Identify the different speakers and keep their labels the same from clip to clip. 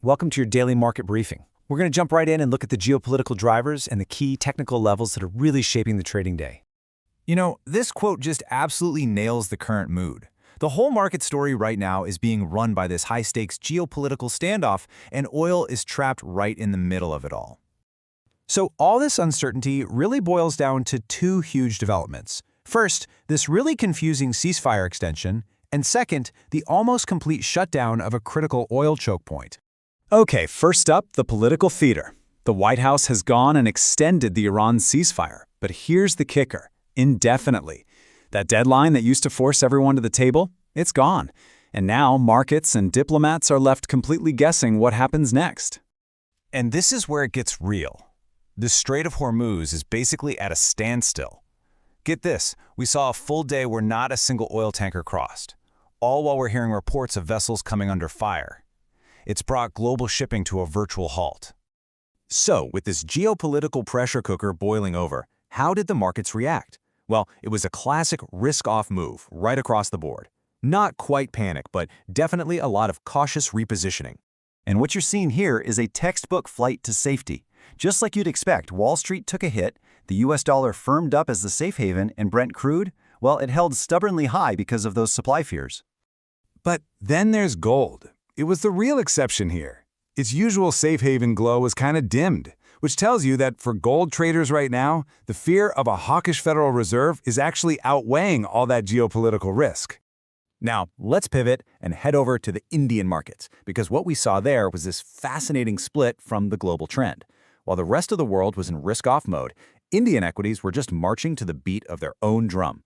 Speaker 1: Welcome to your daily market briefing. We're going to jump right in and look at the geopolitical drivers and the key technical levels that are really shaping the trading day.
Speaker 2: You know, this quote just absolutely nails the current mood. The whole market story right now is being run by this high-stakes geopolitical standoff, and oil is trapped right in the middle of it all.
Speaker 1: So all this uncertainty really boils down to two huge developments. First, this really confusing ceasefire extension, and second, the almost complete shutdown of a critical oil choke point. Okay, first up, the political theater. The White House has gone and extended the Iran ceasefire, but here's the kicker: indefinitely. That deadline that used to force everyone to the table, it's gone. And now markets and diplomats are left completely guessing what happens next.
Speaker 2: And this is where it gets real. The Strait of Hormuz is basically at a standstill. Get this, we saw a full day where not a single oil tanker crossed, all while we're hearing reports of vessels coming under fire. It's brought global shipping to a virtual halt. So, with this geopolitical pressure cooker boiling over, how did the markets react? Well, it was a classic risk-off move right across the board. Not quite panic, but definitely a lot of cautious repositioning. And what you're seeing here is a textbook flight to safety. Just like you'd expect, Wall Street took a hit, the US dollar firmed up as the safe haven, and Brent crude, well, it held stubbornly high because of those supply fears.
Speaker 3: But then there's gold. It was the real exception here. Its usual safe haven glow was kind of dimmed, which tells you that for gold traders right now, the fear of a hawkish Federal Reserve is actually outweighing all that geopolitical risk.
Speaker 2: Now, let's pivot and head over to the Indian markets, because what we saw there was this fascinating split from the global trend. While the rest of the world was in risk-off mode, Indian equities were just marching to the beat of their own drum.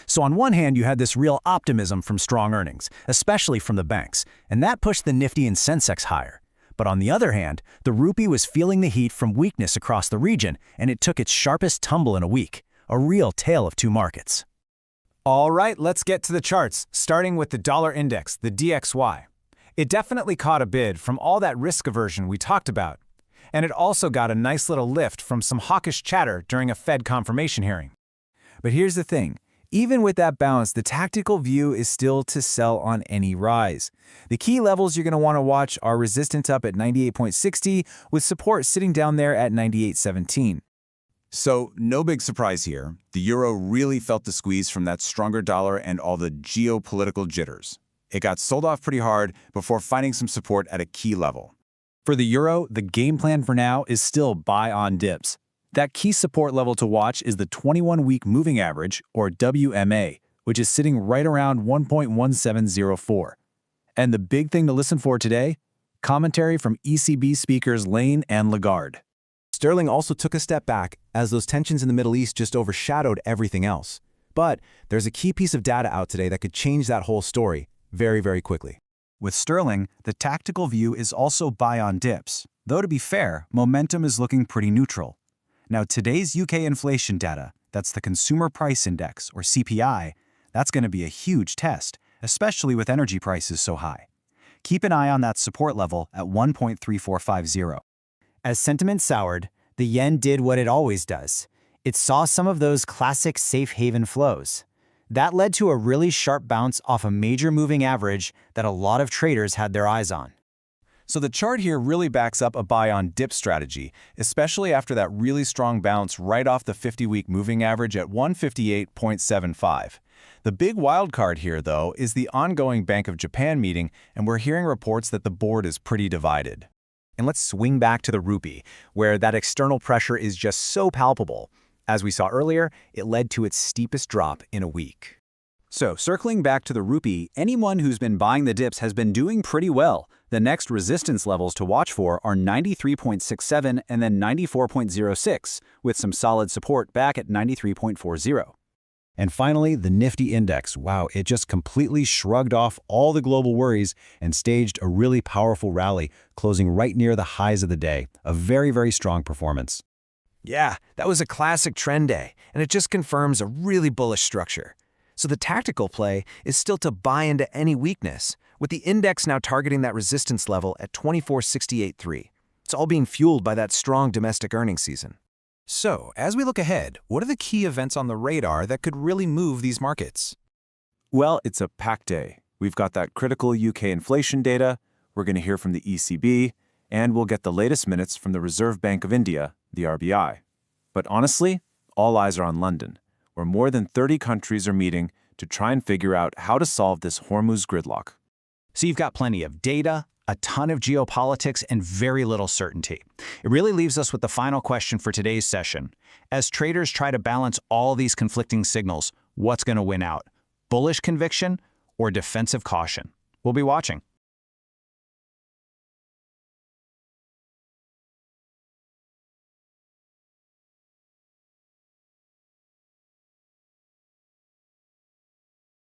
Speaker 1: So on one hand, you had this real optimism from strong earnings, especially from the banks, and that pushed the Nifty and Sensex higher. But on the other hand, the rupee was feeling the heat from weakness across the region, and it took its sharpest tumble in a week, a real tale of two markets.
Speaker 2: All right, let's get to the charts, starting with the dollar index, the DXY. It definitely caught a bid from all that risk aversion we talked about. And it also got a nice little lift from some hawkish chatter during a Fed confirmation hearing. But here's the thing. Even with that bounce, the tactical view is still to sell on any rise. The key levels you're going to want to watch are resistance up at 98.60, with support sitting down there at 98.17.
Speaker 4: So, no big surprise here. The euro really felt the squeeze from that stronger dollar and all the geopolitical jitters. It got sold off pretty hard before finding some support at a key level.
Speaker 1: For the euro, the game plan for now is still buy on dips. That key support level to watch is the 21-week moving average, or WMA, which is sitting right around 1.1704. And the big thing to listen for today? Commentary from ECB speakers Lane and Lagarde.
Speaker 2: Sterling also took a step back as those tensions in the Middle East just overshadowed everything else. But there's a key piece of data out today that could change that whole story very, very quickly.
Speaker 5: With sterling, the tactical view is also buy on dips, though to be fair, momentum is looking pretty neutral. Now, today's UK inflation data, that's the Consumer Price Index, or CPI, that's going to be a huge test, especially with energy prices so high. Keep an eye on that support level at 1.3450.
Speaker 6: As sentiment soured, the yen did what it always does. It saw some of those classic safe haven flows. That led to a really sharp bounce off a major moving average that a lot of traders had their eyes on.
Speaker 2: So the chart here really backs up a buy on dip strategy, especially after that really strong bounce right off the 50-week moving average at 158.75. The big wild card here, though, is the ongoing Bank of Japan meeting, and we're hearing reports that the board is pretty divided.
Speaker 1: And let's swing back to the rupee, where that external pressure is just so palpable. As we saw earlier, it led to its steepest drop in a week. So, circling back to the rupee, anyone who's been buying the dips has been doing pretty well. The next resistance levels to watch for are 93.67 and then 94.06, with some solid support back at 93.40. And finally, the Nifty index. Wow, it just completely shrugged off all the global worries and staged a really powerful rally, closing right near the highs of the day. A very, very strong performance.
Speaker 7: Yeah, that was a classic trend day, and it just confirms a really bullish structure. So the tactical play is still to buy into any weakness, with the index now targeting that resistance level at 24.683. It's all being fueled by that strong domestic earnings season.
Speaker 2: So, as we look ahead, what are the key events on the radar that could really move these markets?
Speaker 4: Well, it's a packed day. We've got that critical UK inflation data. we're going to hear from the ECB, and we'll get the latest minutes from the Reserve Bank of India, the RBI. But honestly, all eyes are on London, where more than 30 countries are meeting to try and figure out how to solve this Hormuz gridlock.
Speaker 5: So you've got plenty of data, a ton of geopolitics, and very little certainty. It really leaves us with the final question for today's session. As traders try to balance all these conflicting signals, what's going to win out? Bullish conviction or defensive caution? We'll be watching.